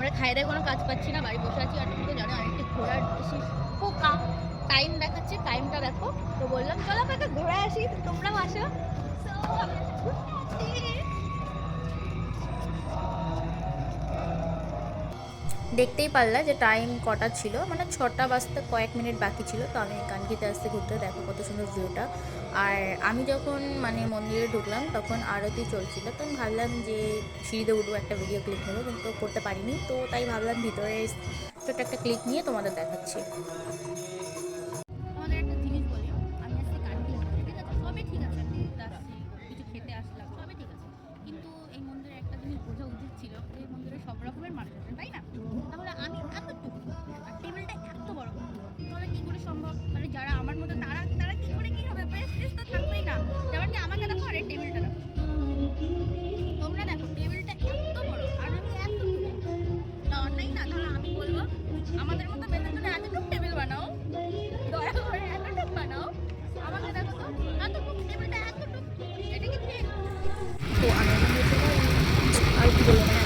ঘরে খাইয়ে কোনো কাজ পাচ্ছি না, বাড়ি বসে আছি। আর তুমি তো জানো আমি একটু ঘোরার বেশি পোকা। টাইম দেখাচ্ছে, টাইমটা দেখো। তো বললাম চলো আমাকে ঘোরা আসি, তো তোমরাও আসো। দেখতেই পারলা যে টাইম কটা ছিল, মানে 6টা বাজতে কয়েক মিনিট বাকি ছিল। তো আমি কানকিতে আসতে ঘুরতে, দেখো কত সুন্দর ভিউটা। আর আমি যখন মানে মন্দিরে ঢুকলাম তখন আরতি চলছিল, তো আমি ভাবলাম যে সিঁড়িতে উঠবো, একটা ভিডিও ক্লিক নেবো, কিন্তু করতে পারিনি। তো তাই ভাবলাম ভিতরে ছোট্ট একটা ক্লিক নিয়ে তোমাদের দেখাচ্ছি। আমাদের একটা জিনিস বলি, আমি আজকে কানকি ঘুরতে, ঠিক আছে, সবই ঠিক আছে, আমি ঘুরতে আসছি, কিছু খেতে আসলাম, সবই ঠিক আছে। কিন্তু এই মন্দিরে একটা জিনিস বোঝা উচিত ছিল, এই মন্দিরে সব রকমের মানুষ আছে, তাই না? তাহলে আমি এতটুকু আর টেবিলটা এত বড়, তাহলে কি করে সম্ভব? মানে যারা আমার মতো তারা তারা কি করে কি হবে? প্রেস্টিজ তো থাকবেই না। যেমন কি আমাকে দেখো আর এই টেবিলটা দেখো, তোমরা দেখো টেবিলটা এত বড় আর আমি এতটুকু। না অন্যায় না? তাহলে আমি বলবো আমাদের মতো মেয়েদের জন্য এতটুকু টেবিল বানাও, দয়া করে এতটুকু বানাও। আমাকে দেখো তো, এতটুকু টেবিলটা এতটুকু, এটা কি ঠিক? তো আমি আর কি বলবো,